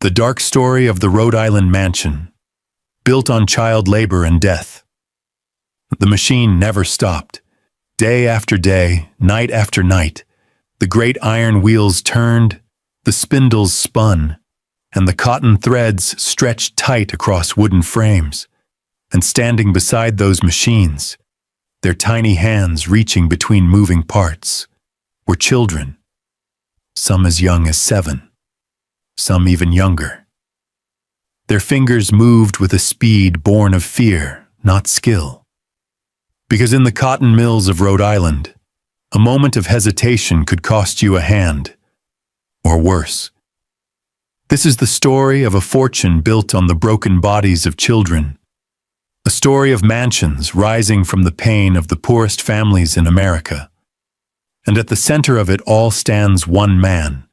The dark story of the Rhode Island mansion, built on child labor and death. The machine never stopped. Day after day, night after night, the great iron wheels turned, the spindles spun, and the cotton threads stretched tight across wooden frames. And standing beside those machines, their tiny hands reaching between moving parts, were children, some as young as 7. Some even younger. Their fingers moved with a speed born of fear, not skill. Because in the cotton mills of Rhode Island, a moment of hesitation could cost you a hand, or worse. This is the story of a fortune built on the broken bodies of children, a story of mansions rising from the pain of the poorest families in America. And at the center of it all stands one man.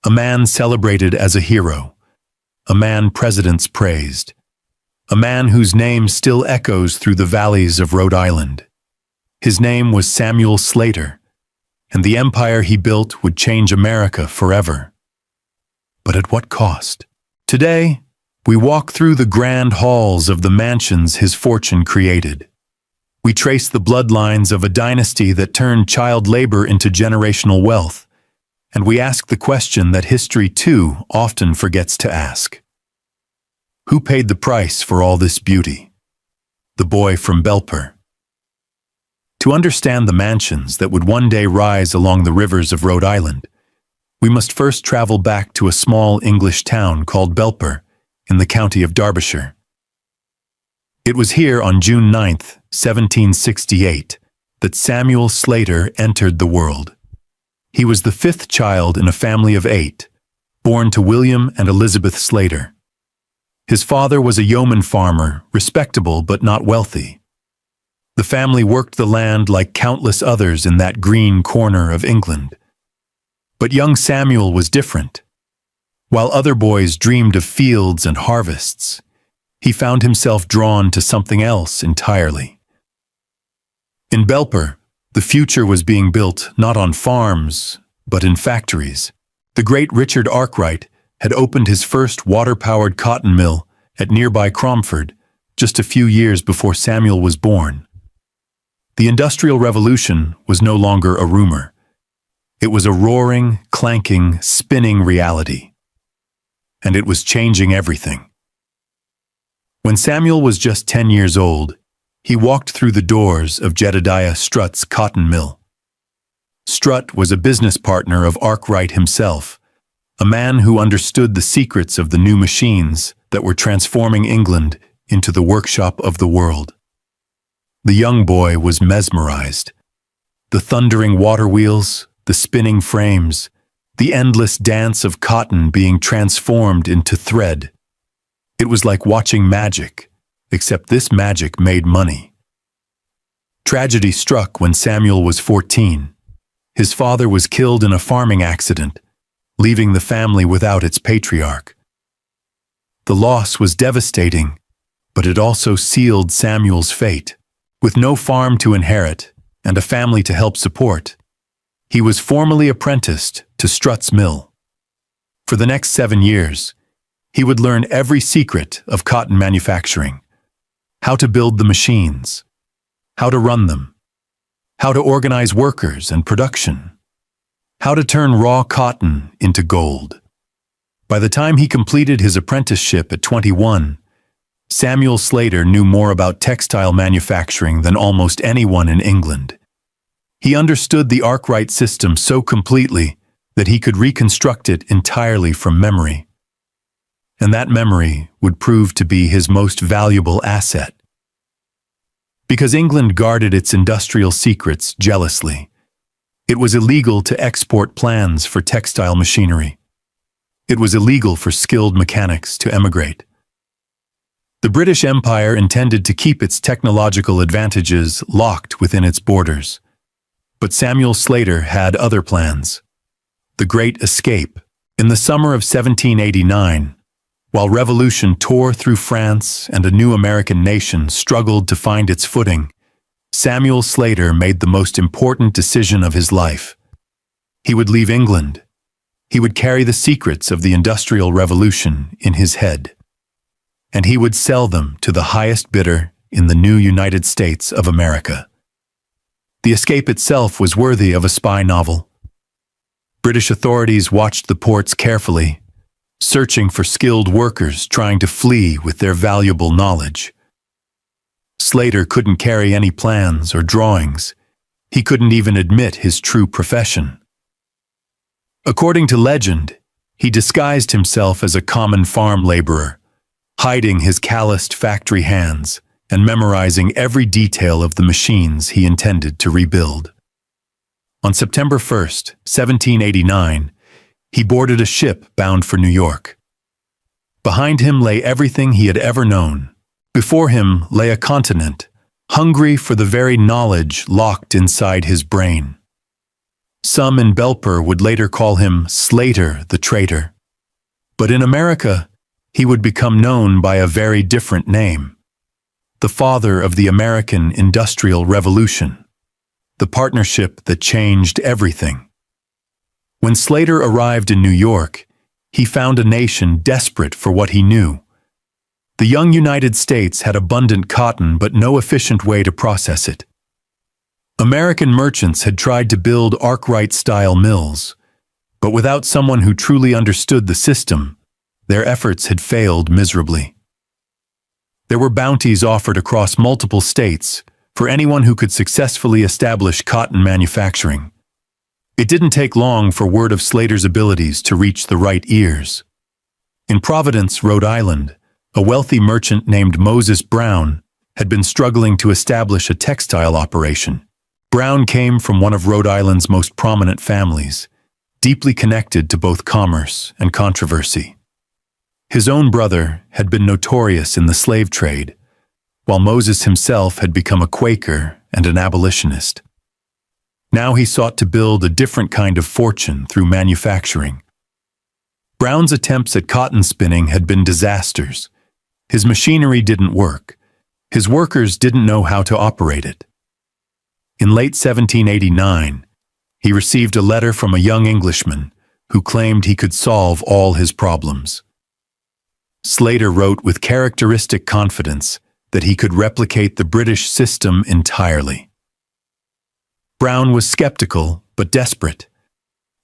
A man celebrated as a hero, a man presidents praised, a man whose name still echoes through the valleys of Rhode Island. His name was Samuel Slater, and the empire he built would change America forever. But at what cost? Today, we walk through the grand halls of the mansions his fortune created. We trace the bloodlines of a dynasty that turned child labor into generational wealth. And we ask the question that history, too, often forgets to ask. Who paid the price for all this beauty? The boy from Belper. To understand the mansions that would one day rise along the rivers of Rhode Island, we must first travel back to a small English town called Belper in the county of Derbyshire. It was here on June 9, 1768, that Samuel Slater entered the world. He was the 5th child in a family of 8, born to William and Elizabeth Slater. His father was a yeoman farmer, respectable but not wealthy. The family worked the land like countless others in that green corner of England. But young Samuel was different. While other boys dreamed of fields and harvests, he found himself drawn to something else entirely. In Belper, the future was being built not on farms, but in factories. The great Richard Arkwright had opened his first water-powered cotton mill at nearby Cromford just a few years before Samuel was born. The Industrial Revolution was no longer a rumor. It was a roaring, clanking, spinning reality. And it was changing everything. When Samuel was just 10 years old, he walked through the doors of Jedediah Strutt's cotton mill. Strutt was a business partner of Arkwright himself, a man who understood the secrets of the new machines that were transforming England into the workshop of the world. The young boy was mesmerized. The thundering water wheels, the spinning frames, the endless dance of cotton being transformed into thread. It was like watching magic. Except this magic made money. Tragedy struck when Samuel was 14. His father was killed in a farming accident, leaving the family without its patriarch. The loss was devastating, but it also sealed Samuel's fate. With no farm to inherit and a family to help support, he was formally apprenticed to Strutt's mill. For the next 7 years, he would learn every secret of cotton manufacturing. How to build the machines, how to run them, how to organize workers and production, how to turn raw cotton into gold. By the time he completed his apprenticeship at 21, Samuel Slater knew more about textile manufacturing than almost anyone in England. He understood the Arkwright system so completely that he could reconstruct it entirely from memory. And that memory would prove to be his most valuable asset. Because England guarded its industrial secrets jealously, it was illegal to export plans for textile machinery. It was illegal for skilled mechanics to emigrate. The British Empire intended to keep its technological advantages locked within its borders. But Samuel Slater had other plans. The Great Escape. In the summer of 1789, while revolution tore through France and a new American nation struggled to find its footing, Samuel Slater made the most important decision of his life. He would leave England. He would carry the secrets of the Industrial Revolution in his head, and he would sell them to the highest bidder in the new United States of America. The escape itself was worthy of a spy novel. British authorities watched the ports carefully, searching for skilled workers trying to flee with their valuable knowledge. Slater couldn't carry any plans or drawings. He couldn't even admit his true profession. According to legend, he disguised himself as a common farm laborer, hiding his calloused factory hands and memorizing every detail of the machines he intended to rebuild. On September 1st, 1789, he boarded a ship bound for New York. Behind him lay everything he had ever known. Before him lay a continent, hungry for the very knowledge locked inside his brain. Some in Belper would later call him Slater the traitor. But in America, he would become known by a very different name. The father of the American Industrial Revolution. The partnership that changed everything. When Slater arrived in New York, he found a nation desperate for what he knew. The young United States had abundant cotton but no efficient way to process it. American merchants had tried to build Arkwright-style mills, but without someone who truly understood the system, their efforts had failed miserably. There were bounties offered across multiple states for anyone who could successfully establish cotton manufacturing. It didn't take long for word of Slater's abilities to reach the right ears. In Providence, Rhode Island, a wealthy merchant named Moses Brown had been struggling to establish a textile operation. Brown came from one of Rhode Island's most prominent families, deeply connected to both commerce and controversy. His own brother had been notorious in the slave trade, while Moses himself had become a Quaker and an abolitionist. Now he sought to build a different kind of fortune through manufacturing. Brown's attempts at cotton spinning had been disasters. His machinery didn't work. His workers didn't know how to operate it. In late 1789, he received a letter from a young Englishman who claimed he could solve all his problems. Slater wrote with characteristic confidence that he could replicate the British system entirely. Brown was skeptical but desperate.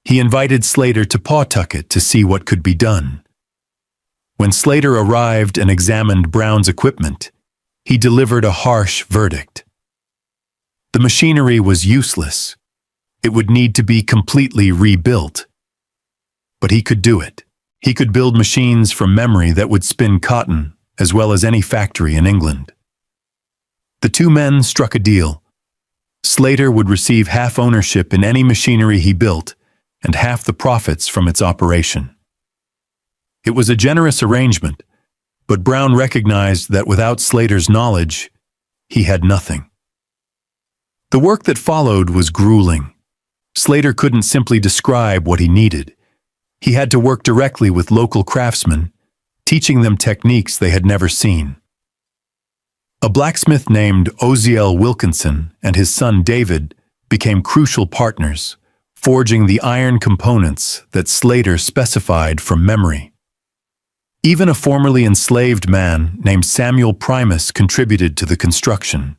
He invited Slater to Pawtucket to see what could be done. When Slater arrived and examined Brown's equipment, he delivered a harsh verdict. The machinery was useless. It would need to be completely rebuilt. But he could do it. He could build machines from memory that would spin cotton, as well as any factory in England. The two men struck a deal. Slater would receive half ownership in any machinery he built and half the profits from its operation. It was a generous arrangement, but Brown recognized that without Slater's knowledge, he had nothing. The work that followed was grueling. Slater couldn't simply describe what he needed. He had to work directly with local craftsmen, teaching them techniques they had never seen. A blacksmith named Oziel Wilkinson and his son David became crucial partners, forging the iron components that Slater specified from memory. Even a formerly enslaved man named Samuel Primus contributed to the construction,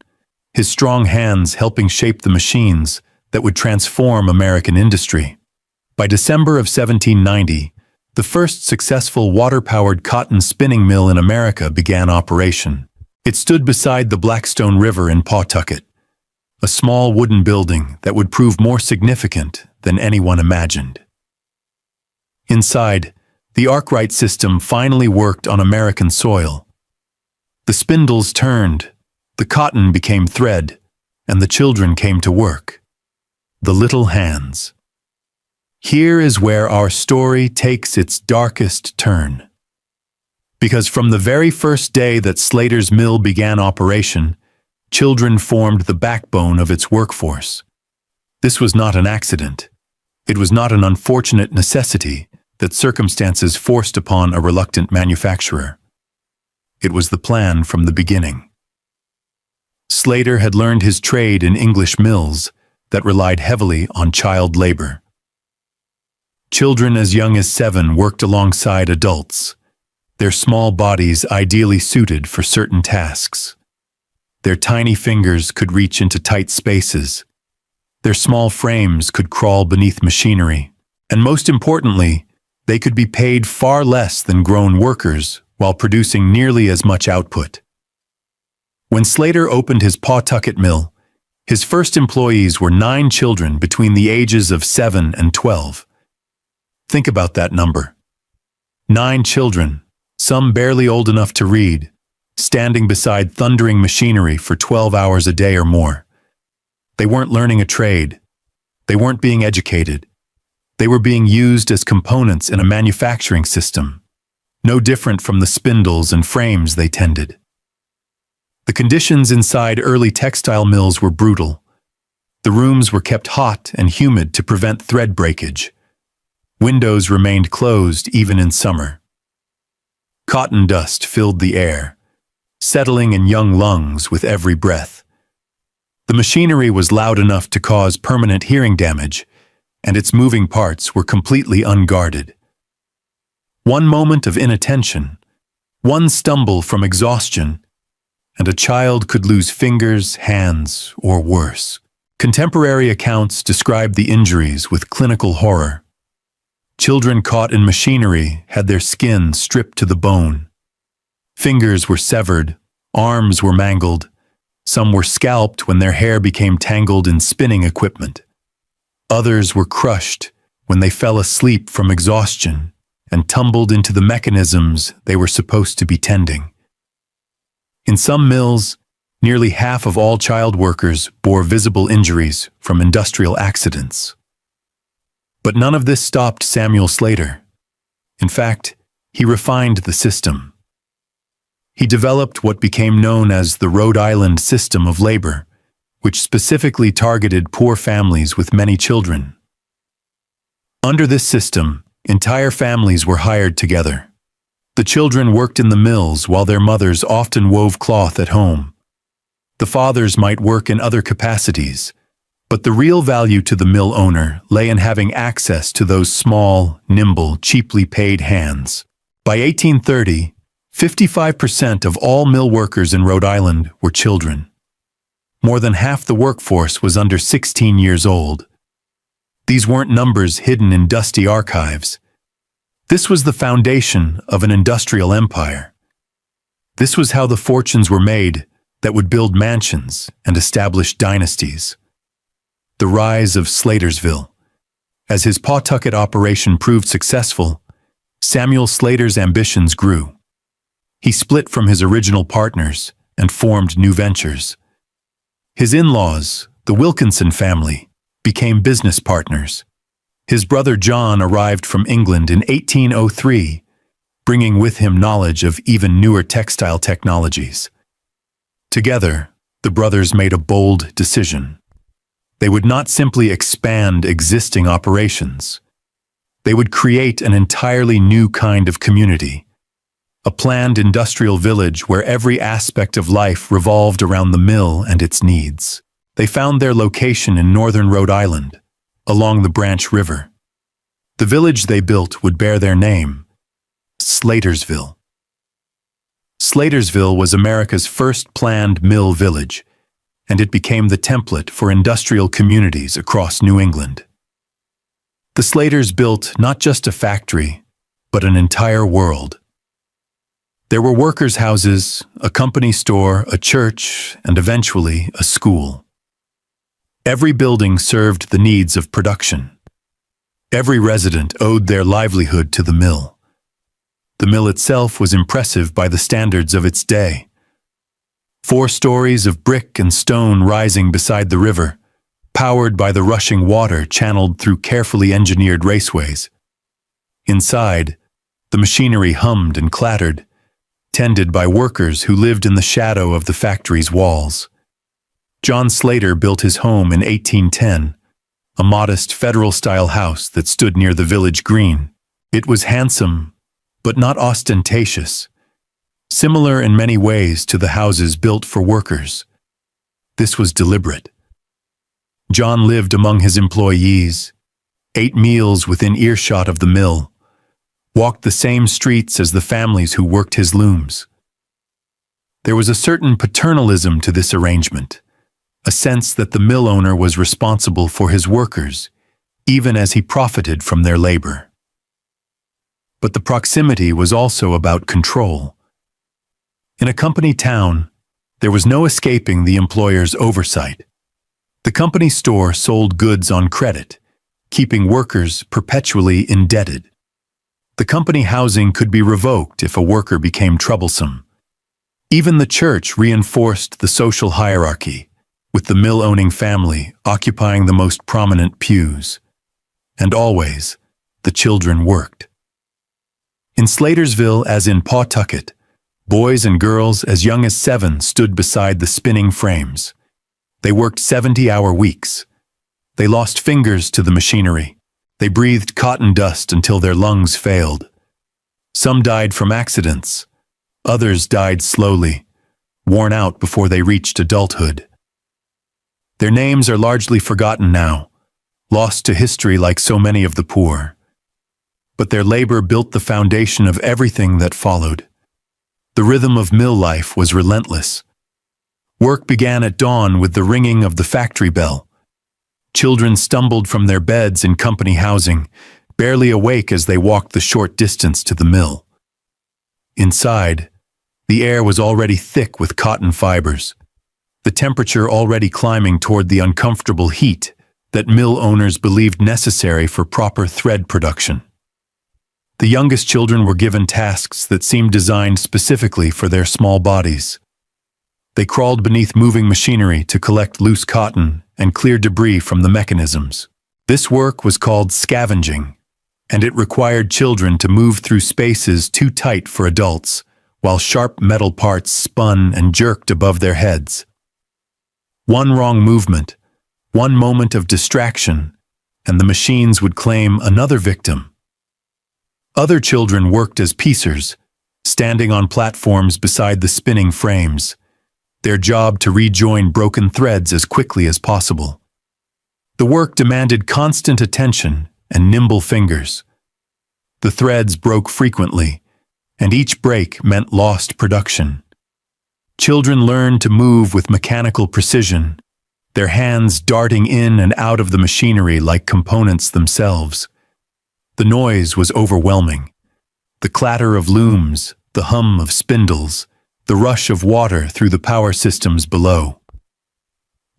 his strong hands helping shape the machines that would transform American industry. By December of 1790, the first successful water-powered cotton spinning mill in America began operation. It stood beside the Blackstone River in Pawtucket, a small wooden building that would prove more significant than anyone imagined. Inside, the Arkwright system finally worked on American soil. The spindles turned, the cotton became thread, and the children came to work. The little hands. Here is where our story takes its darkest turn. Because from the very first day that Slater's mill began operation, children formed the backbone of its workforce. This was not an accident. It was not an unfortunate necessity that circumstances forced upon a reluctant manufacturer. It was the plan from the beginning. Slater had learned his trade in English mills that relied heavily on child labor. Children as young as 7 worked alongside adults, their small bodies ideally suited for certain tasks. Their tiny fingers could reach into tight spaces. Their small frames could crawl beneath machinery. And most importantly, they could be paid far less than grown workers while producing nearly as much output. When Slater opened his Pawtucket mill, his first employees were 9 children between the ages of 7 and 12. Think about that number. 9 children, some barely old enough to read, standing beside thundering machinery for 12 hours a day or more. They weren't learning a trade. They weren't being educated. They were being used as components in a manufacturing system, no different from the spindles and frames they tended. The conditions inside early textile mills were brutal. The rooms were kept hot and humid to prevent thread breakage. Windows remained closed even in summer. Cotton dust filled the air, settling in young lungs with every breath. The machinery was loud enough to cause permanent hearing damage, and its moving parts were completely unguarded. One moment of inattention, one stumble from exhaustion, and a child could lose fingers, hands, or worse. Contemporary accounts describe the injuries with clinical horror. Children caught in machinery had their skin stripped to the bone. Fingers were severed, arms were mangled, some were scalped when their hair became tangled in spinning equipment. Others were crushed when they fell asleep from exhaustion and tumbled into the mechanisms they were supposed to be tending. In some mills, nearly half of all child workers bore visible injuries from industrial accidents. But none of this stopped Samuel Slater. In fact, he refined the system. He developed what became known as the Rhode Island system of labor, which specifically targeted poor families with many children. Under this system, entire families were hired together. The children worked in the mills while their mothers often wove cloth at home. The fathers might work in other capacities, but the real value to the mill owner lay in having access to those small, nimble, cheaply paid hands. By 1830, 55% of all mill workers in Rhode Island were children. More than half the workforce was under 16 years old. These weren't numbers hidden in dusty archives. This was the foundation of an industrial empire. This was how the fortunes were made that would build mansions and establish dynasties. The rise of Slatersville. As his Pawtucket operation proved successful, Samuel Slater's ambitions grew. He split from his original partners and formed new ventures. His in-laws, the Wilkinson family, became business partners. His brother John arrived from England in 1803, bringing with him knowledge of even newer textile technologies. Together, the brothers made a bold decision. They would not simply expand existing operations. They would create an entirely new kind of community, a planned industrial village where every aspect of life revolved around the mill and its needs. They found their location in northern Rhode Island, along the Branch River. The village they built would bear their name, Slatersville. Slatersville was America's first planned mill village, and it became the template for industrial communities across New England. The Slaters built not just a factory, but an entire world. There were workers' houses, a company store, a church, and eventually a school. Every building served the needs of production. Every resident owed their livelihood to the mill. The mill itself was impressive by the standards of its day. 4 stories of brick and stone rising beside the river, powered by the rushing water channeled through carefully engineered raceways. Inside, the machinery hummed and clattered, tended by workers who lived in the shadow of the factory's walls. John Slater built his home in 1810, a modest Federal-style house that stood near the village green. It was handsome, but not ostentatious, similar in many ways to the houses built for workers. This was deliberate. John lived among his employees, ate meals within earshot of the mill, walked the same streets as the families who worked his looms. There was a certain paternalism to this arrangement, a sense that the mill owner was responsible for his workers, even as he profited from their labor. But the proximity was also about control. In a company town, there was no escaping the employer's oversight. The company store sold goods on credit, keeping workers perpetually indebted. The company housing could be revoked if a worker became troublesome. Even the church reinforced the social hierarchy, with the mill-owning family occupying the most prominent pews. And always, the children worked. In Slatersville, as in Pawtucket, boys and girls as young as 7 stood beside the spinning frames. They worked 70-hour weeks. They lost fingers to the machinery. They breathed cotton dust until their lungs failed. Some died from accidents. Others died slowly, worn out before they reached adulthood. Their names are largely forgotten now, lost to history like so many of the poor. But their labor built the foundation of everything that followed. The rhythm of mill life was relentless. Work began at dawn with the ringing of the factory bell. Children stumbled from their beds in company housing, barely awake as they walked the short distance to the mill. Inside, the air was already thick with cotton fibers, the temperature already climbing toward the uncomfortable heat that mill owners believed necessary for proper thread production. The youngest children were given tasks that seemed designed specifically for their small bodies. They crawled beneath moving machinery to collect loose cotton and clear debris from the mechanisms. This work was called scavenging, and it required children to move through spaces too tight for adults, while sharp metal parts spun and jerked above their heads. One wrong movement, one moment of distraction, and the machines would claim another victim. Other children worked as piecers, standing on platforms beside the spinning frames, their job to rejoin broken threads as quickly as possible. The work demanded constant attention and nimble fingers. The threads broke frequently, and each break meant lost production. Children learned to move with mechanical precision, their hands darting in and out of the machinery like components themselves. The noise was overwhelming. The clatter of looms, the hum of spindles, the rush of water through the power systems below.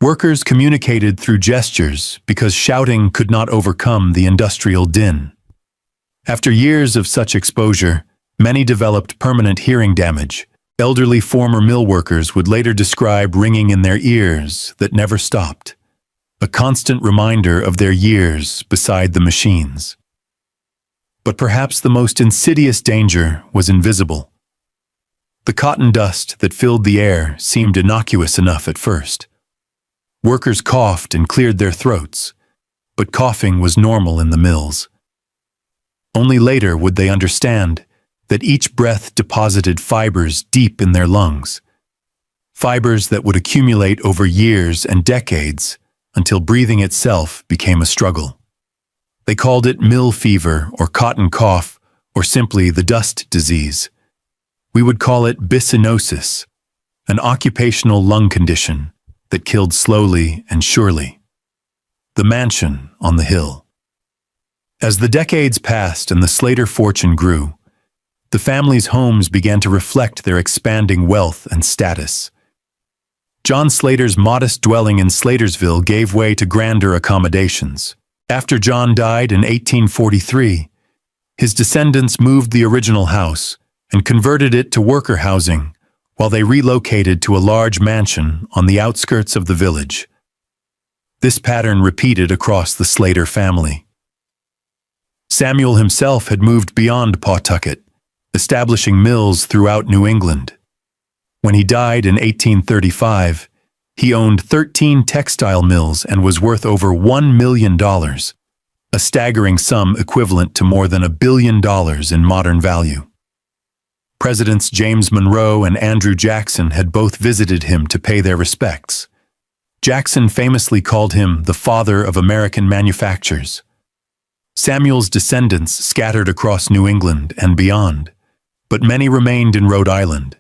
Workers communicated through gestures because shouting could not overcome the industrial din. After years of such exposure, many developed permanent hearing damage. Elderly former mill workers would later describe ringing in their ears that never stopped, a constant reminder of their years beside the machines. But perhaps the most insidious danger was invisible. The cotton dust that filled the air seemed innocuous enough at first. Workers coughed and cleared their throats, but coughing was normal in the mills. Only later would they understand that each breath deposited fibers deep in their lungs, fibers that would accumulate over years and decades until breathing itself became a struggle. They called it mill fever or cotton cough or simply the dust disease. We would call it bisonosis, an occupational lung condition that killed slowly and surely. The mansion on the hill. As the decades passed and the Slater fortune grew, the family's homes began to reflect their expanding wealth and status. John Slater's modest dwelling in Slatersville gave way to grander accommodations. After John died in 1843, his descendants moved the original house and converted it to worker housing while they relocated to a large mansion on the outskirts of the village. This pattern repeated across the Slater family. Samuel himself had moved beyond Pawtucket, establishing mills throughout New England. When he died in 1835, he owned 13 textile mills and was worth over $1 million, a staggering sum equivalent to more than $1 billion in modern value. Presidents James Monroe and Andrew Jackson had both visited him to pay their respects. Jackson famously called him the father of American manufactures. Samuel's descendants scattered across New England and beyond, but many remained in Rhode Island,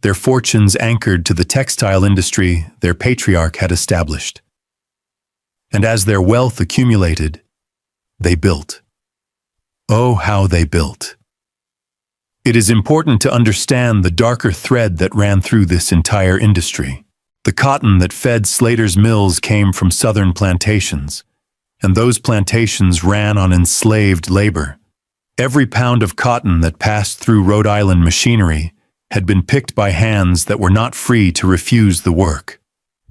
their fortunes anchored to the textile industry their patriarch had established. And as their wealth accumulated, they built. Oh, how they built. It is important to understand the darker thread that ran through this entire industry. The cotton that fed Slater's mills came from southern plantations, and those plantations ran on enslaved labor. Every pound of cotton that passed through Rhode Island machinery had been picked by hands that were not free to refuse the work.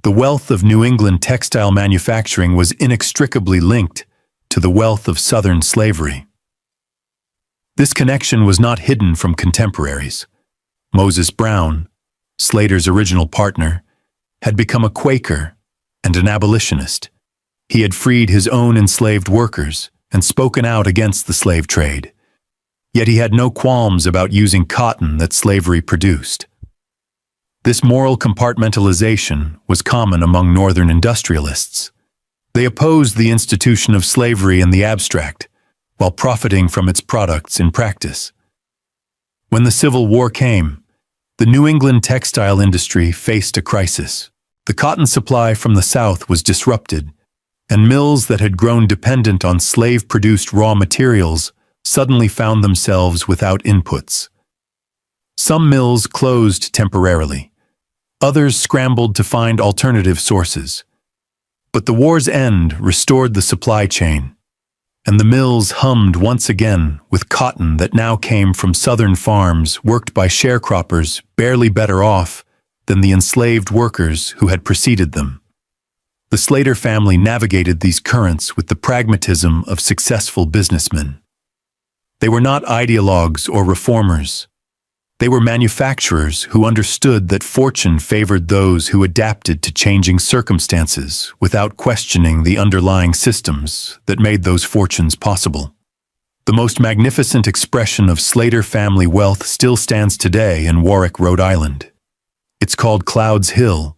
The wealth of New England textile manufacturing was inextricably linked to the wealth of Southern slavery. This connection was not hidden from contemporaries. Moses Brown, Slater's original partner, had become a Quaker and an abolitionist. He had freed his own enslaved workers and spoken out against the slave trade. Yet he had no qualms about using cotton that slavery produced. This moral compartmentalization was common among Northern industrialists. They opposed the institution of slavery in the abstract, while profiting from its products in practice. When the Civil War came, the New England textile industry faced a crisis. The cotton supply from the South was disrupted, and mills that had grown dependent on slave-produced raw materials suddenly found themselves without inputs. Some mills closed temporarily. Others scrambled to find alternative sources. But the war's end restored the supply chain, and the mills hummed once again with cotton that now came from southern farms worked by sharecroppers barely better off than the enslaved workers who had preceded them. The Slater family navigated these currents with the pragmatism of successful businessmen. They were not ideologues or reformers. They were manufacturers who understood that fortune favored those who adapted to changing circumstances without questioning the underlying systems that made those fortunes possible. The most magnificent expression of Slater family wealth still stands today in Warwick, Rhode Island. It's called Clouds Hill,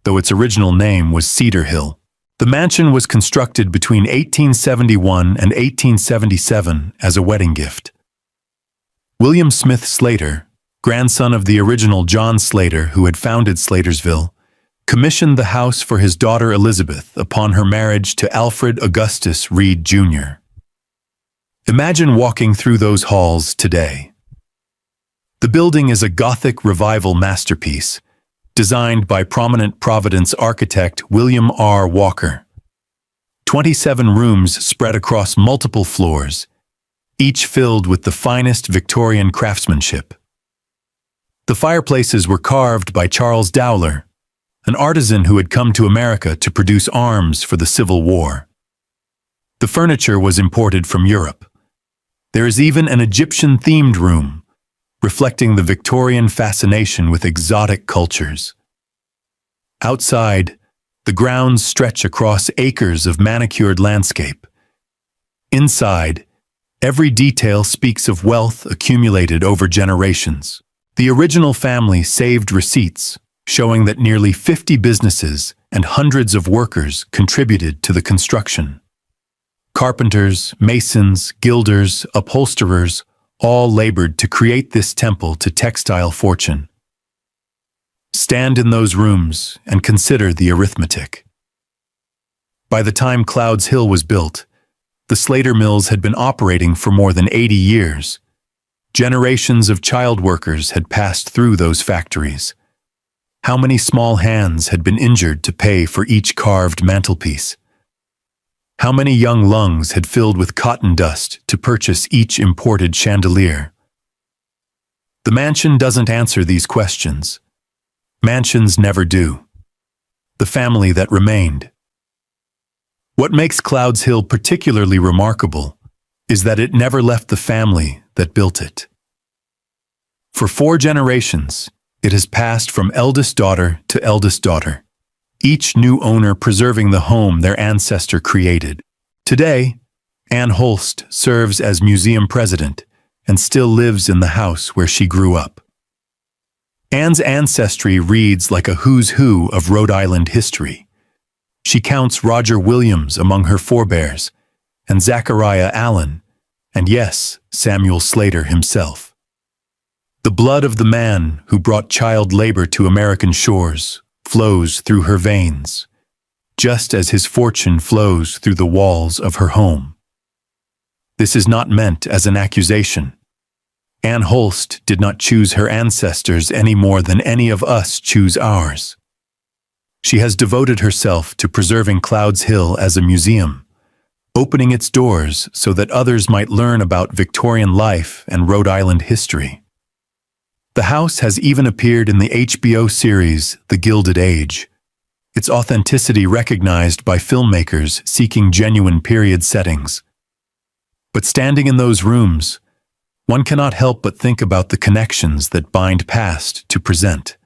though its original name was Cedar Hill. The mansion was constructed between 1871 and 1877 as a wedding gift. William Smith Slater, grandson of the original John Slater who had founded Slatersville, commissioned the house for his daughter Elizabeth upon her marriage to Alfred Augustus Reed, Jr. Imagine walking through those halls today. The building is a Gothic Revival masterpiece, designed by prominent Providence architect William R. Walker. 27 rooms spread across multiple floors, each filled with the finest Victorian craftsmanship. The fireplaces were carved by Charles Dowler, an artisan who had come to America to produce arms for the Civil War. The furniture was imported from Europe. There is even an Egyptian-themed room, reflecting the Victorian fascination with exotic cultures. Outside, the grounds stretch across acres of manicured landscape. Inside, every detail speaks of wealth accumulated over generations. The original family saved receipts, showing that nearly 50 businesses and hundreds of workers contributed to the construction. Carpenters, masons, gilders, upholsterers, all labored to create this temple to textile fortune. Stand in those rooms and consider the arithmetic. By the time Clouds Hill was built, the Slater mills had been operating for more than 80 years. Generations of child workers had passed through those factories. How many small hands had been injured to pay for each carved mantelpiece? How many young lungs had filled with cotton dust to purchase each imported chandelier? The mansion doesn't answer these questions. Mansions never do. The family that remained. What makes Clouds Hill particularly remarkable is that it never left the family that built it. For 4 generations, it has passed from eldest daughter to eldest daughter, each new owner preserving the home their ancestor created. Today, Ann Holst serves as museum president and still lives in the house where she grew up. Ann's ancestry reads like a who's who of Rhode Island history. She counts Roger Williams among her forebears and Zachariah Allen, and yes, Samuel Slater himself. The blood of the man who brought child labor to American shores flows through her veins, just as his fortune flows through the walls of her home. This is not meant as an accusation. Anne Holst did not choose her ancestors any more than any of us choose ours. She has devoted herself to preserving Clouds Hill as a museum, opening its doors so that others might learn about Victorian life and Rhode Island history. The house has even appeared in the HBO series The Gilded Age, its authenticity recognized by filmmakers seeking genuine period settings. But standing in those rooms, one cannot help but think about the connections that bind past to present.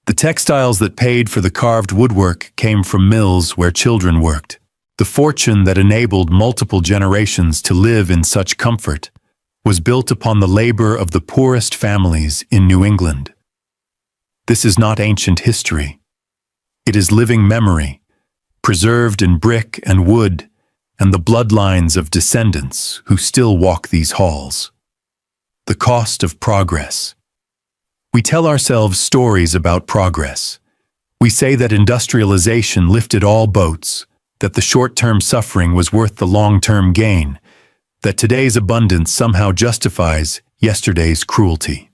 The textiles that paid for the carved woodwork came from mills where children worked. The fortune that enabled multiple generations to live in such comfort was built upon the labor of the poorest families in New England. This is not ancient history. It is living memory, preserved in brick and wood, and the bloodlines of descendants who still walk these halls. The cost of progress. We tell ourselves stories about progress. We say that industrialization lifted all boats, that the short-term suffering was worth the long-term gain, that today's abundance somehow justifies yesterday's cruelty.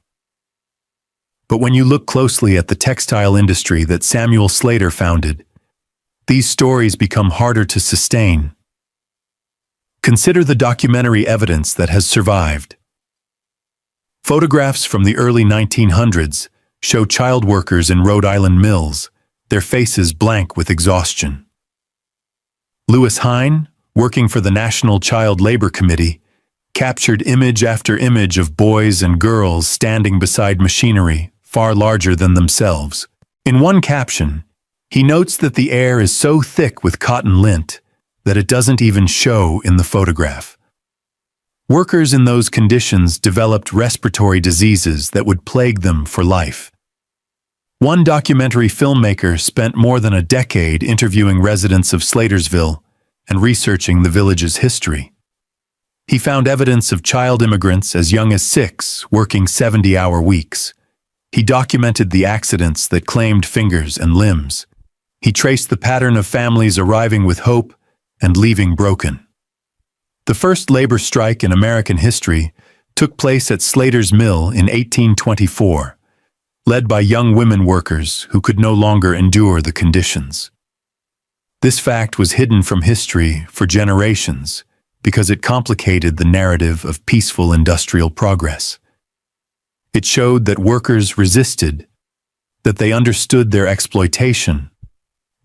But when you look closely at the textile industry that Samuel Slater founded, these stories become harder to sustain. Consider the documentary evidence that has survived. Photographs from the early 1900s show child workers in Rhode Island mills, their faces blank with exhaustion. Lewis Hine, working for the National Child Labor Committee, captured image after image of boys and girls standing beside machinery far larger than themselves. In one caption, he notes that the air is so thick with cotton lint that it doesn't even show in the photograph. Workers in those conditions developed respiratory diseases that would plague them for life. One documentary filmmaker spent more than a decade interviewing residents of Slatersville and researching the village's history. He found evidence of child immigrants as young as 6 working 70-hour weeks. He documented the accidents that claimed fingers and limbs. He traced the pattern of families arriving with hope and leaving broken. The first labor strike in American history took place at Slater's Mill in 1824, led by young women workers who could no longer endure the conditions. This fact was hidden from history for generations because it complicated the narrative of peaceful industrial progress. It showed that workers resisted, that they understood their exploitation,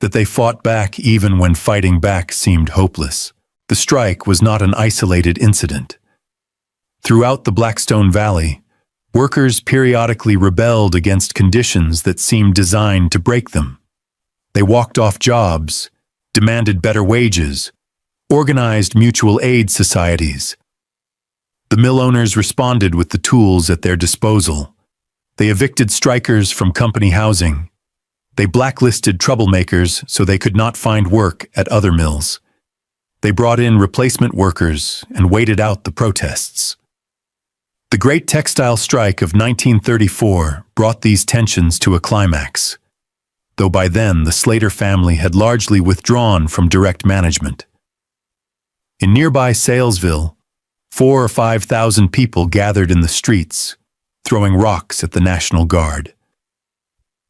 that they fought back even when fighting back seemed hopeless. The strike was not an isolated incident. Throughout the Blackstone Valley, workers periodically rebelled against conditions that seemed designed to break them. They walked off jobs, demanded better wages, organized mutual aid societies. The mill owners responded with the tools at their disposal. They evicted strikers from company housing. They blacklisted troublemakers so they could not find work at other mills. They brought in replacement workers and waited out the protests. The Great Textile Strike of 1934 brought these tensions to a climax, though by then the Slater family had largely withdrawn from direct management. In nearby Salesville, 4,000 or 5,000 people gathered in the streets, throwing rocks at the National Guard.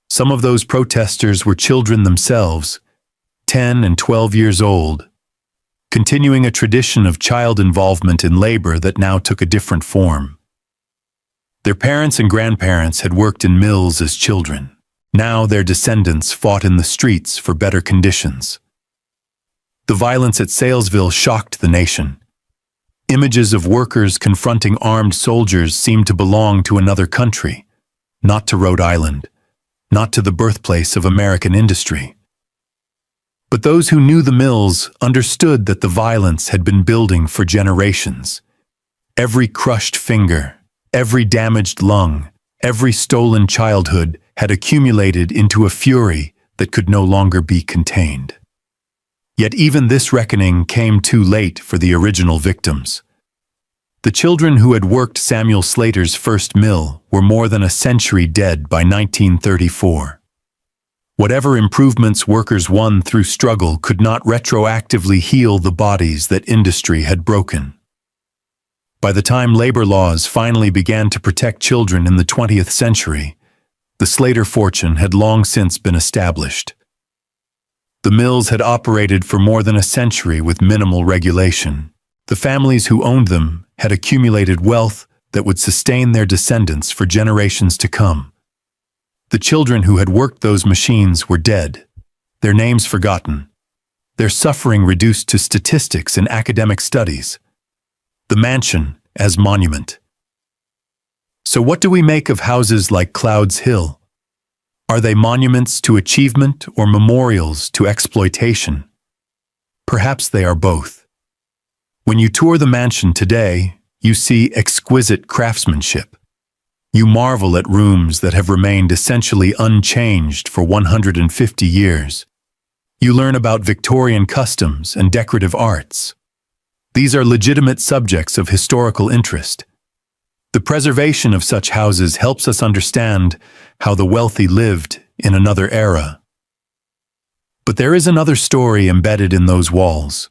Some of those protesters were children themselves, 10 and 12 years old, continuing a tradition of child involvement in labor that now took a different form. Their parents and grandparents had worked in mills as children. Now their descendants fought in the streets for better conditions. The violence at Salesville shocked the nation. Images of workers confronting armed soldiers seemed to belong to another country, not to Rhode Island, not to the birthplace of American industry. But those who knew the mills understood that the violence had been building for generations. Every crushed finger, every damaged lung, every stolen childhood had accumulated into a fury that could no longer be contained. Yet even this reckoning came too late for the original victims. The children who had worked Samuel Slater's first mill were more than a century dead by 1934. Whatever improvements workers won through struggle could not retroactively heal the bodies that industry had broken. By the time labor laws finally began to protect children in the 20th century, the Slater fortune had long since been established. The mills had operated for more than a century with minimal regulation. The families who owned them had accumulated wealth that would sustain their descendants for generations to come. The children who had worked those machines were dead, their names forgotten, their suffering reduced to statistics in academic studies. The mansion as monument. So what do we make of houses like Clouds Hill? Are they monuments to achievement or memorials to exploitation? Perhaps they are both. When you tour the mansion today, you see exquisite craftsmanship. You marvel at rooms that have remained essentially unchanged for 150 years. You learn about Victorian customs and decorative arts. These are legitimate subjects of historical interest. The preservation of such houses helps us understand how the wealthy lived in another era. But there is another story embedded in those walls.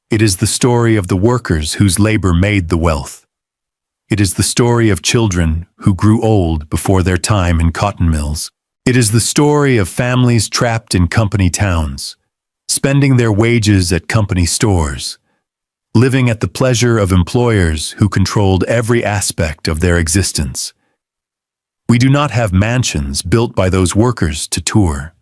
It is the story of the workers whose labor made the wealth. It is the story of children who grew old before their time in cotton mills. It is the story of families trapped in company towns, spending their wages at company stores, living at the pleasure of employers who controlled every aspect of their existence. We do not have mansions built by those workers to tour.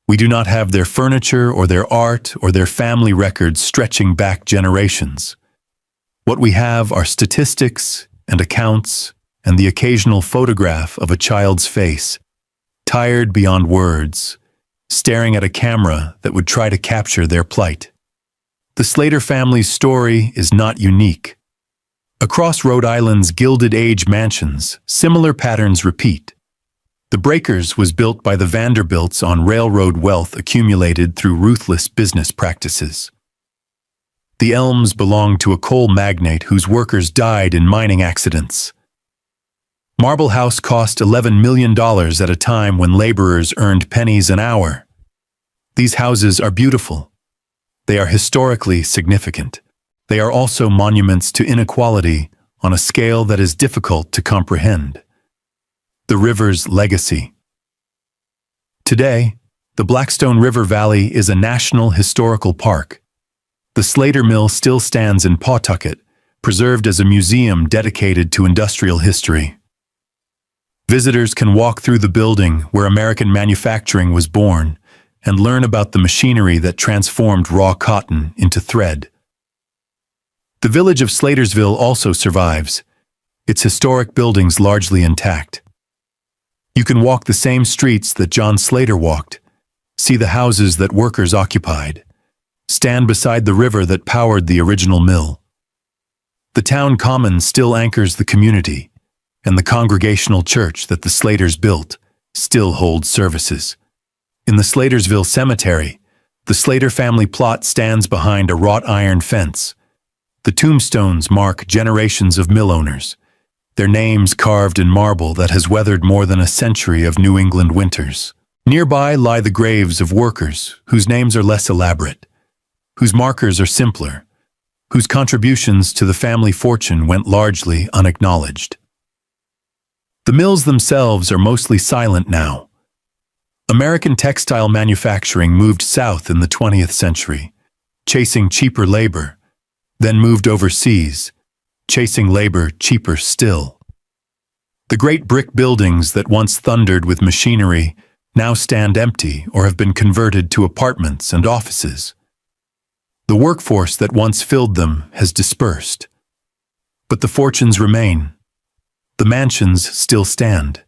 We do not have their furniture or their art or their family records stretching back generations. What we have are statistics and accounts and the occasional photograph of a child's face, tired beyond words, staring at a camera that would try to capture their plight. The Slater family's story is not unique. Across Rhode Island's Gilded Age mansions, similar patterns repeat. The Breakers was built by the Vanderbilts on railroad wealth accumulated through ruthless business practices. The Elms belonged to a coal magnate whose workers died in mining accidents. Marble House cost $11 million at a time when laborers earned pennies an hour. These houses are beautiful. They are historically significant. They are also monuments to inequality on a scale that is difficult to comprehend. The river's legacy. Today, the Blackstone River Valley is a national historical park. The Slater Mill still stands in Pawtucket, preserved as a museum dedicated to industrial history. Visitors can walk through the building where American manufacturing was born and learn about the machinery that transformed raw cotton into thread. The village of Slatersville also survives, its historic buildings largely intact. You can walk the same streets that John Slater walked, see the houses that workers occupied, stand beside the river that powered the original mill. The town common still anchors the community, and the congregational church that the Slaters built still holds services. In the Slatersville Cemetery, the Slater family plot stands behind a wrought iron fence. The tombstones mark generations of mill owners, their names carved in marble that has weathered more than a century of New England winters. Nearby lie the graves of workers whose names are less elaborate, whose markers are simpler, whose contributions to the family fortune went largely unacknowledged. The mills themselves are mostly silent now. American textile manufacturing moved south in the 20th century, chasing cheaper labor, then moved overseas, chasing labor cheaper still. The great brick buildings that once thundered with machinery now stand empty or have been converted to apartments and offices. The workforce that once filled them has dispersed. But the fortunes remain. The mansions still stand.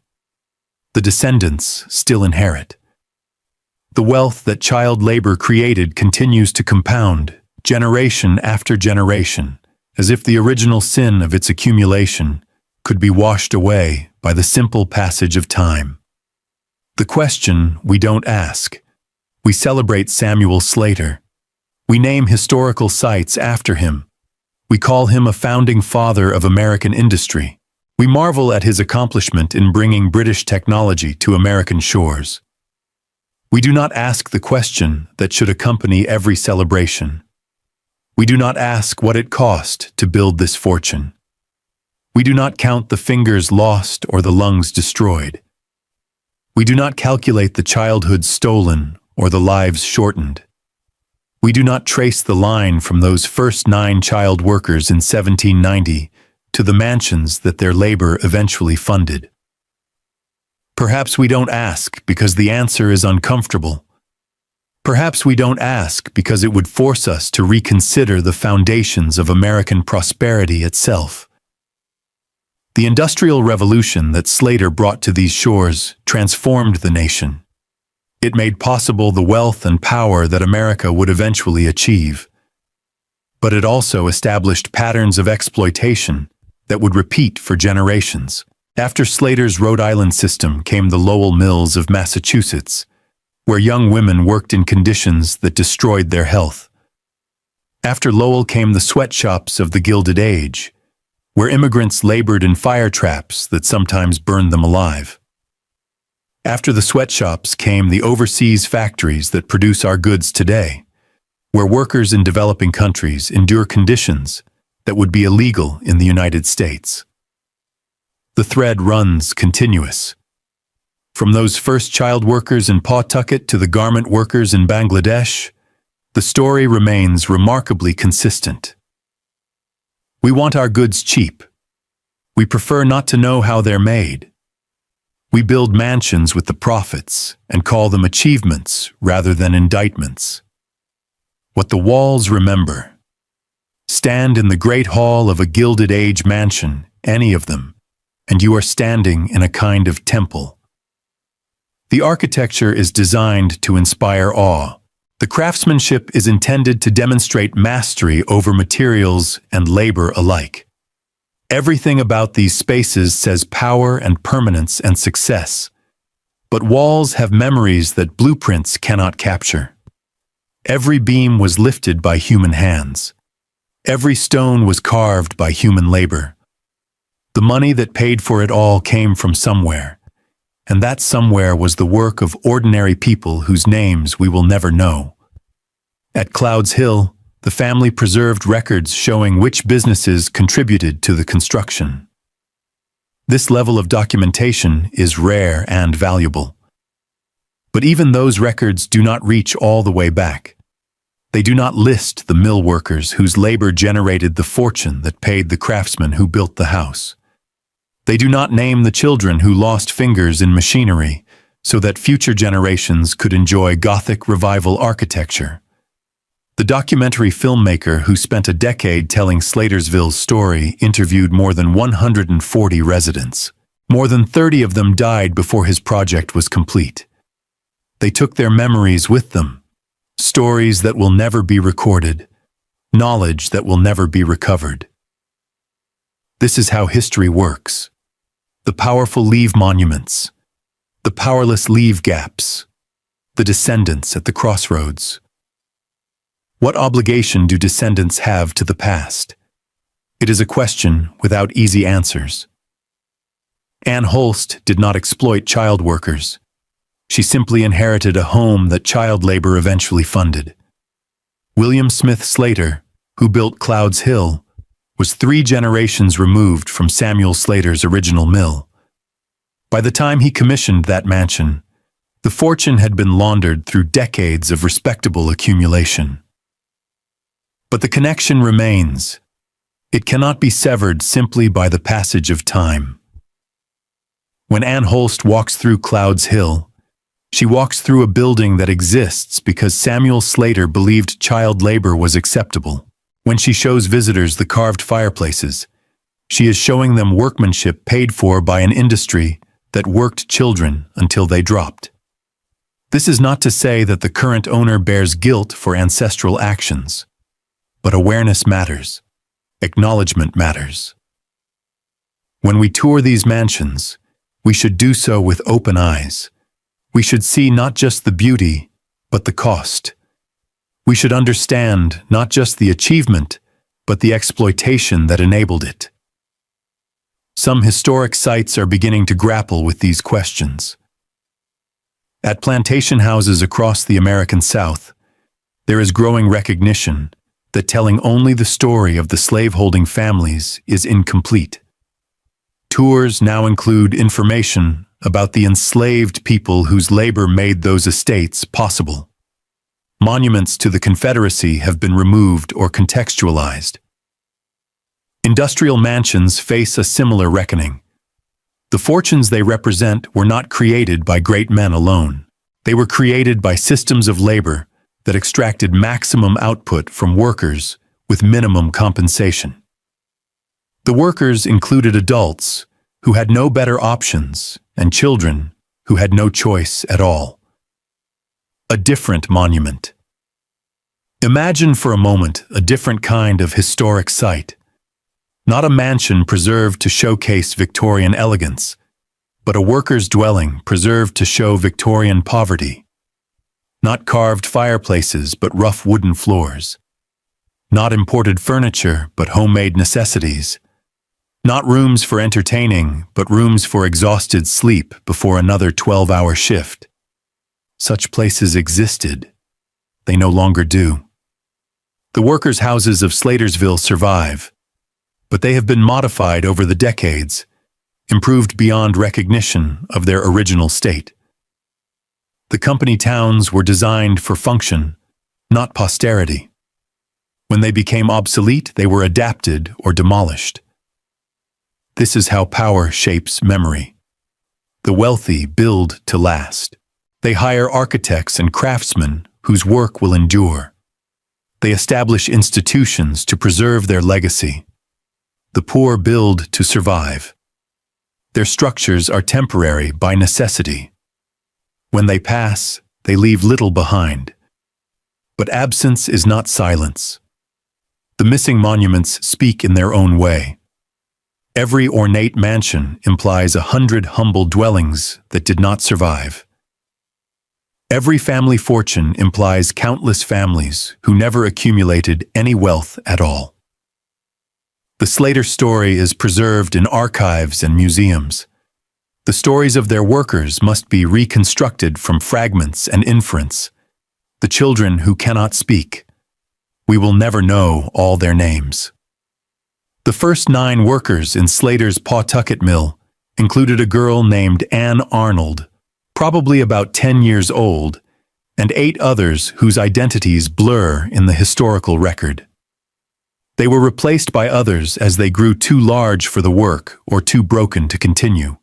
The descendants still inherit. The wealth that child labor created continues to compound, generation after generation, as if the original sin of its accumulation could be washed away by the simple passage of time. The question we don't ask. We celebrate Samuel Slater, We name historical sites after him. We call him a founding father of American industry. We marvel at his accomplishment in bringing British technology to American shores. We do not ask the question that should accompany every celebration. We do not ask what it cost to build this fortune. We do not count the fingers lost or the lungs destroyed. We do not calculate the childhood stolen or the lives shortened. We do not trace the line from those first 9 child workers in 1790 to the mansions that their labor eventually funded. Perhaps we don't ask because the answer is uncomfortable. Perhaps we don't ask because it would force us to reconsider the foundations of American prosperity itself. The Industrial Revolution that Slater brought to these shores transformed the nation. It made possible the wealth and power that America would eventually achieve. But it also established patterns of exploitation that would repeat for generations. After Slater's Rhode Island system came the Lowell Mills of Massachusetts, where young women worked in conditions that destroyed their health. After Lowell came the sweatshops of the Gilded Age, where immigrants labored in fire traps that sometimes burned them alive. After the sweatshops came the overseas factories that produce our goods today, where workers in developing countries endure conditions that would be illegal in the United States. The thread runs continuous. From those first child workers in Pawtucket to the garment workers in Bangladesh, the story remains remarkably consistent. We want our goods cheap. We prefer not to know how they're made. We build mansions with the profits and call them achievements rather than indictments. What the walls remember. Stand in the great hall of a Gilded Age mansion, any of them, and you are standing in a kind of temple. The architecture is designed to inspire awe. The craftsmanship is intended to demonstrate mastery over materials and labor alike. Everything about these spaces says power and permanence and success. But walls have memories that blueprints cannot capture. Every beam was lifted by human hands. Every stone was carved by human labor. The money that paid for it all came from somewhere, and that somewhere was the work of ordinary people whose names we will never know. At Clouds Hill, the family preserved records showing which businesses contributed to the construction. This level of documentation is rare and valuable. But even those records do not reach all the way back. They do not list the mill workers whose labor generated the fortune that paid the craftsmen who built the house. They do not name the children who lost fingers in machinery so that future generations could enjoy Gothic Revival architecture. The documentary filmmaker who spent a decade telling Slatersville's story interviewed more than 140 residents. More than 30 of them died before his project was complete. They took their memories with them, stories that will never be recorded, knowledge that will never be recovered. This is how history works. The powerful leave monuments, the powerless leave gaps, the descendants at the crossroads. What obligation do descendants have to the past? It is a question without easy answers. Ann Holst did not exploit child workers. She simply inherited a home that child labor eventually funded. William Smith Slater, who built Clouds Hill, was 3 generations removed from Samuel Slater's original mill. By the time he commissioned that mansion, the fortune had been laundered through decades of respectable accumulation. But the connection remains. It cannot be severed simply by the passage of time. When Ann Holst walks through Clouds Hill, she walks through a building that exists because Samuel Slater believed child labor was acceptable. When she shows visitors the carved fireplaces, she is showing them workmanship paid for by an industry that worked children until they dropped. This is not to say that the current owner bears guilt for ancestral actions. But awareness matters. Acknowledgement matters. When we tour these mansions, we should do so with open eyes. We should see not just the beauty, but the cost. We should understand not just the achievement, but the exploitation that enabled it. Some historic sites are beginning to grapple with these questions. At plantation houses across the American South, there is growing recognition that telling only the story of the slaveholding families is incomplete. Tours now include information about the enslaved people whose labor made those estates possible. Monuments to the Confederacy have been removed or contextualized. Industrial mansions face a similar reckoning. The fortunes they represent were not created by great men alone. They were created by systems of labor that extracted maximum output from workers with minimum compensation. The workers included adults who had no better options and children who had no choice at all. A different monument. Imagine for a moment a different kind of historic site. Not a mansion preserved to showcase Victorian elegance, but a worker's dwelling preserved to show Victorian poverty. Not carved fireplaces, but rough wooden floors. Not imported furniture, but homemade necessities. Not rooms for entertaining, but rooms for exhausted sleep before another 12-hour shift. Such places existed. They no longer do. The workers' houses of Slatersville survive, but they have been modified over the decades, improved beyond recognition of their original state. The company towns were designed for function, not posterity. When they became obsolete, they were adapted or demolished. This is how power shapes memory. The wealthy build to last. They hire architects and craftsmen whose work will endure. They establish institutions to preserve their legacy. The poor build to survive. Their structures are temporary by necessity. When they pass, they leave little behind. But absence is not silence. The missing monuments speak in their own way. Every ornate mansion implies 100 humble dwellings that did not survive. Every family fortune implies countless families who never accumulated any wealth at all. The Slater story is preserved in archives and museums. The stories of their workers must be reconstructed from fragments and inference. The children who cannot speak. We will never know all their names. The first 9 workers in Slater's Pawtucket Mill included a girl named Anne Arnold, probably about 10 years old, and 8 others whose identities blur in the historical record. They were replaced by others as they grew too large for the work or too broken to continue.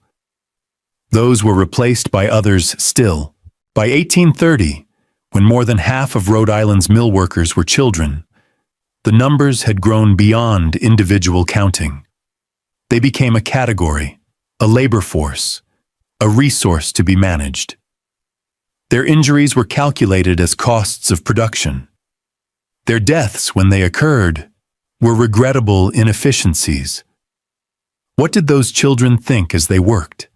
Those were replaced by others still. By 1830, when more than half of Rhode Island's mill workers were children, the numbers had grown beyond individual counting. They became a category, a labor force, a resource to be managed. Their injuries were calculated as costs of production. Their deaths, when they occurred, were regrettable inefficiencies. What did those children think as they worked?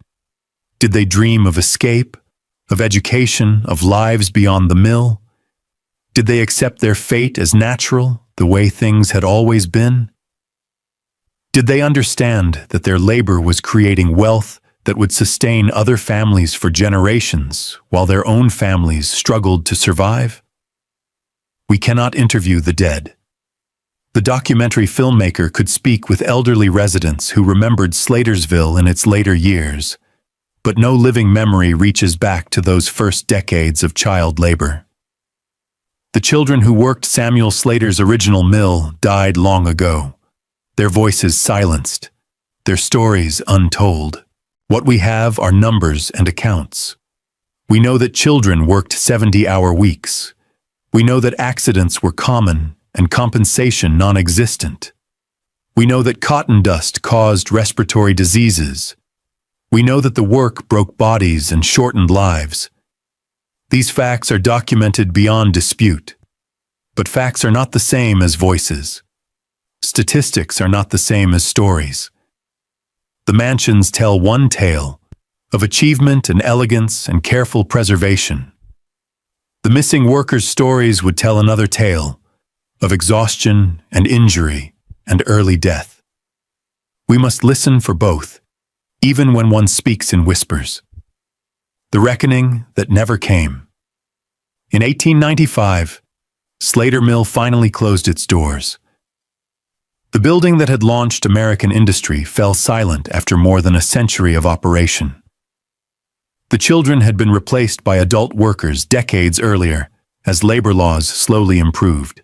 Did they dream of escape, of education, of lives beyond the mill? Did they accept their fate as natural, the way things had always been? Did they understand that their labor was creating wealth that would sustain other families for generations while their own families struggled to survive? We cannot interview the dead. The documentary filmmaker could speak with elderly residents who remembered Slatersville in its later years, but no living memory reaches back to those first decades of child labor. The children who worked Samuel Slater's original mill died long ago, their voices silenced, their stories untold. What we have are numbers and accounts. We know that children worked 70-hour weeks. We know that accidents were common and compensation non-existent. We know that cotton dust caused respiratory diseases. We know that the work broke bodies and shortened lives. These facts are documented beyond dispute. But facts are not the same as voices. Statistics are not the same as stories. The mansions tell one tale of achievement and elegance and careful preservation. The missing workers' stories would tell another tale of exhaustion and injury and early death. We must listen for both, even when one speaks in whispers. The reckoning that never came. In 1895, Slater Mill finally closed its doors. The building that had launched American industry fell silent after more than a century of operation. The children had been replaced by adult workers decades earlier, as labor laws slowly improved.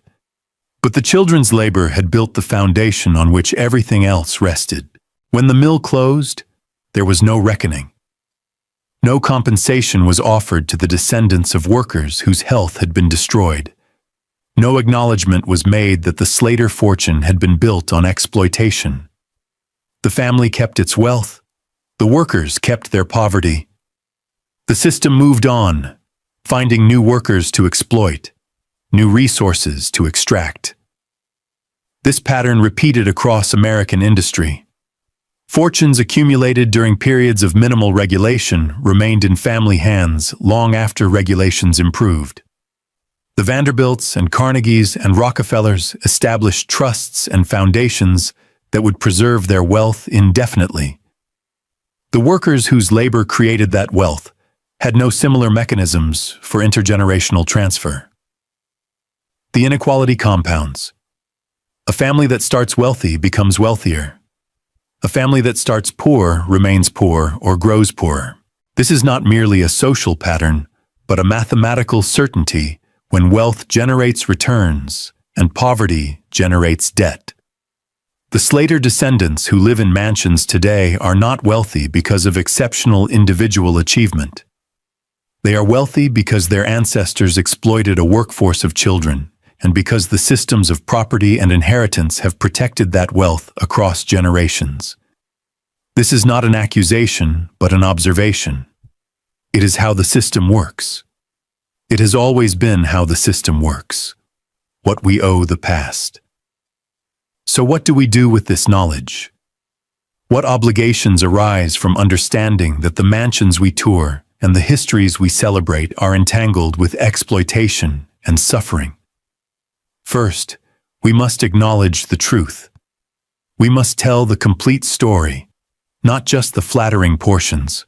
But the children's labor had built the foundation on which everything else rested. When the mill closed, there was no reckoning. No compensation was offered to the descendants of workers whose health had been destroyed. No acknowledgement was made that the Slater fortune had been built on exploitation. The family kept its wealth. The workers kept their poverty. The system moved on, finding new workers to exploit, new resources to extract. This pattern repeated across American industry. Fortunes accumulated during periods of minimal regulation remained in family hands long after regulations improved. The Vanderbilts and Carnegies and Rockefellers established trusts and foundations that would preserve their wealth indefinitely. The workers whose labor created that wealth had no similar mechanisms for intergenerational transfer. The inequality compounds. A family that starts wealthy becomes wealthier. A family that starts poor remains poor or grows poorer. This is not merely a social pattern, but a mathematical certainty when wealth generates returns and poverty generates debt. The Slater descendants who live in mansions today are not wealthy because of exceptional individual achievement. They are wealthy because their ancestors exploited a workforce of children, and because the systems of property and inheritance have protected that wealth across generations. This is not an accusation, but an observation. It is how the system works. It has always been how the system works. What we owe the past. So what do we do with this knowledge? What obligations arise from understanding that the mansions we tour and the histories we celebrate are entangled with exploitation and suffering? First, we must acknowledge the truth. We must tell the complete story, not just the flattering portions.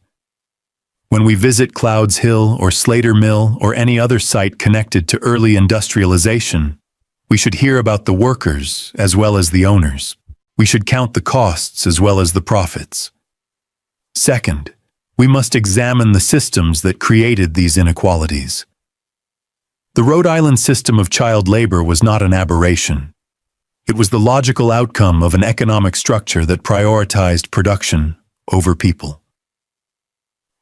When we visit Clouds Hill or Slater Mill or any other site connected to early industrialization, we should hear about the workers as well as the owners. We should count the costs as well as the profits. Second, we must examine the systems that created these inequalities. The Rhode Island system of child labor was not an aberration. It was the logical outcome of an economic structure that prioritized production over people.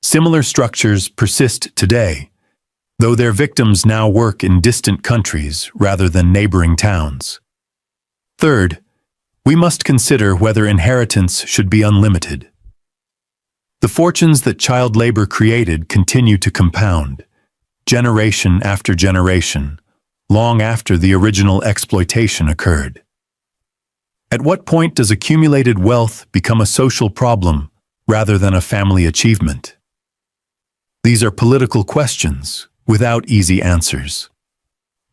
Similar structures persist today, though their victims now work in distant countries rather than neighboring towns. Third, we must consider whether inheritance should be unlimited. The fortunes that child labor created continue to compound, generation after generation, long after the original exploitation occurred. At what point does accumulated wealth become a social problem rather than a family achievement? These are political questions without easy answers.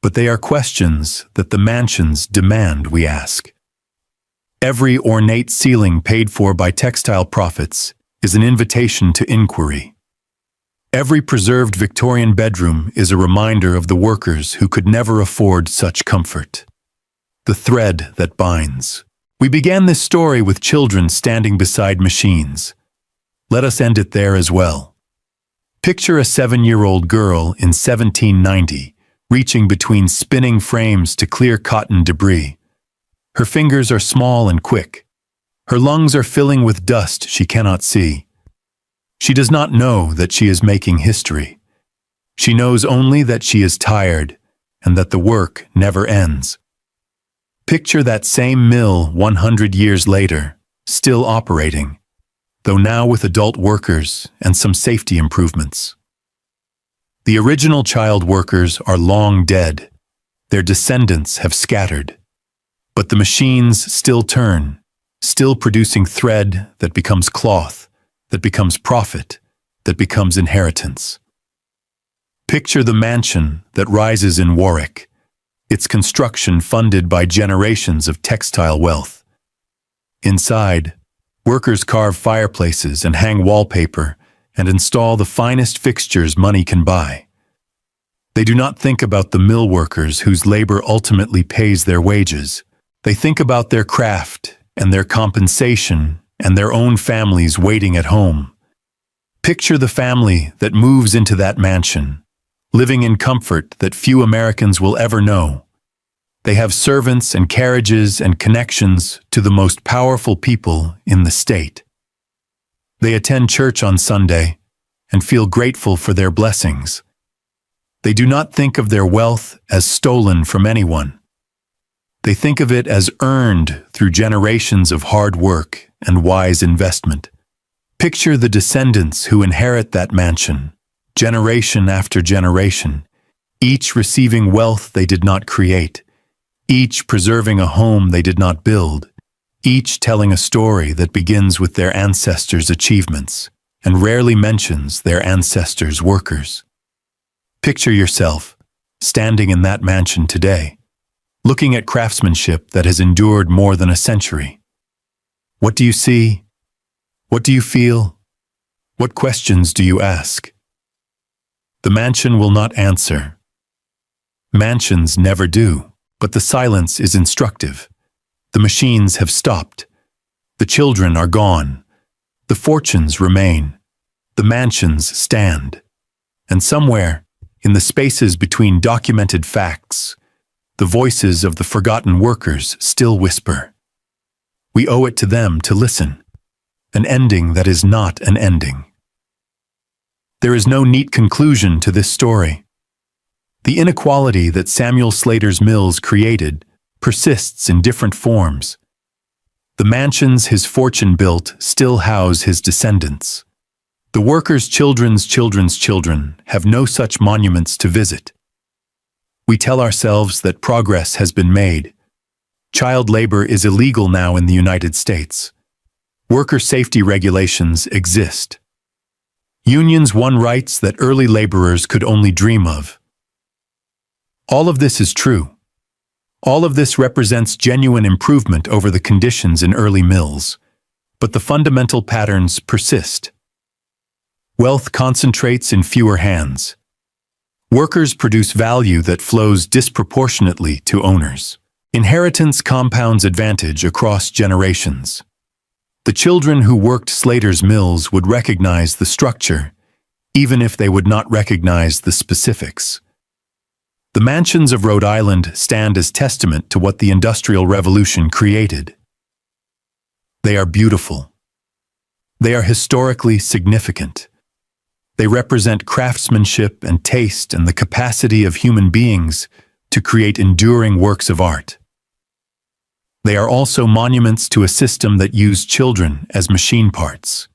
But they are questions that the mansions demand we ask. Every ornate ceiling paid for by textile profits is an invitation to inquiry. Every preserved Victorian bedroom is a reminder of the workers who could never afford such comfort. The thread that binds. We began this story with children standing beside machines. Let us end it there as well. Picture a 7-year-old girl in 1790 reaching between spinning frames to clear cotton debris. Her fingers are small and quick. Her lungs are filling with dust she cannot see. She does not know that she is making history. She knows only that she is tired and that the work never ends. Picture that same mill 100 years later, still operating, though now with adult workers and some safety improvements. The original child workers are long dead. Their descendants have scattered. But the machines still turn, still producing thread that becomes cloth, that becomes profit, that becomes inheritance. Picture the mansion that rises in Warwick, its construction funded by generations of textile wealth. Inside, workers carve fireplaces and hang wallpaper and install the finest fixtures money can buy. They do not think about the mill workers whose labor ultimately pays their wages. They think about their craft and their compensation and their own families waiting at home. Picture the family that moves into that mansion, living in comfort that few Americans will ever know. They have servants and carriages and connections to the most powerful people in the state. They attend church on Sunday and feel grateful for their blessings. They do not think of their wealth as stolen from anyone. They think of it as earned through generations of hard work and wise investment. Picture the descendants who inherit that mansion, generation after generation, each receiving wealth they did not create, each preserving a home they did not build, each telling a story that begins with their ancestors' achievements and rarely mentions their ancestors' workers. Picture yourself standing in that mansion today, looking at craftsmanship that has endured more than a century. What do you see? What do you feel? What questions do you ask? The mansion will not answer. Mansions never do, but the silence is instructive. The machines have stopped. The children are gone. The fortunes remain. The mansions stand. And somewhere, in the spaces between documented facts, the voices of the forgotten workers still whisper. We owe it to them to listen. An ending that is not an ending. There is no neat conclusion to this story. The inequality that Samuel Slater's mills created persists in different forms. The mansions his fortune built still house his descendants. The workers' children's children's children have no such monuments to visit. We tell ourselves that progress has been made. Child labor is illegal now in the United States. Worker safety regulations exist. Unions won rights that early laborers could only dream of. All of this is true. All of this represents genuine improvement over the conditions in early mills, but the fundamental patterns persist. Wealth concentrates in fewer hands. Workers produce value that flows disproportionately to owners. Inheritance compounds advantage across generations. The children who worked Slater's mills would recognize the structure, even if they would not recognize the specifics. The mansions of Rhode Island stand as testament to what the Industrial Revolution created. They are beautiful. They are historically significant. They represent craftsmanship and taste and the capacity of human beings to create enduring works of art. They are also monuments to a system that used children as machine parts.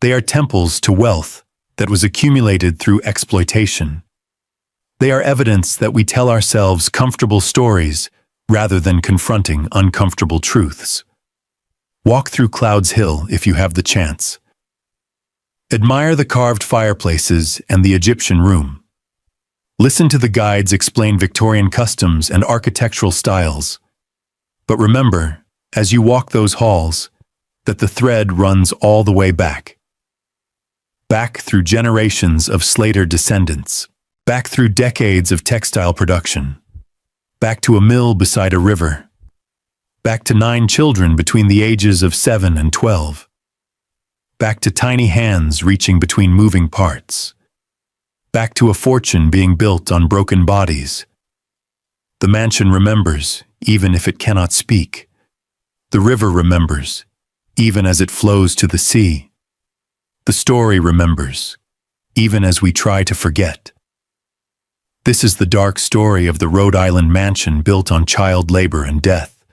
They are temples to wealth that was accumulated through exploitation. They are evidence that we tell ourselves comfortable stories rather than confronting uncomfortable truths. Walk through Clouds Hill if you have the chance. Admire the carved fireplaces and the Egyptian room. Listen to the guides explain Victorian customs and architectural styles. But remember, as you walk those halls, that the thread runs all the way back. Back through generations of Slater descendants. Back through decades of textile production. Back to a mill beside a river. Back to 9 children between the ages of 7 and 12. Back to tiny hands reaching between moving parts. Back to a fortune being built on broken bodies. The mansion remembers, even if it cannot speak. The river remembers, even as it flows to the sea. The story remembers, even as we try to forget. This is the dark story of the Rhode Island mansion built on child labor and death.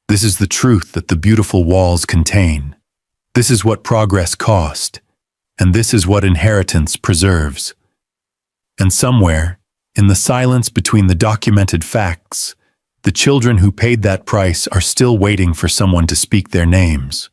This is the truth that the beautiful walls contain. This is what progress cost, and this is what inheritance preserves. And somewhere, in the silence between the documented facts, the children who paid that price are still waiting for someone to speak their names.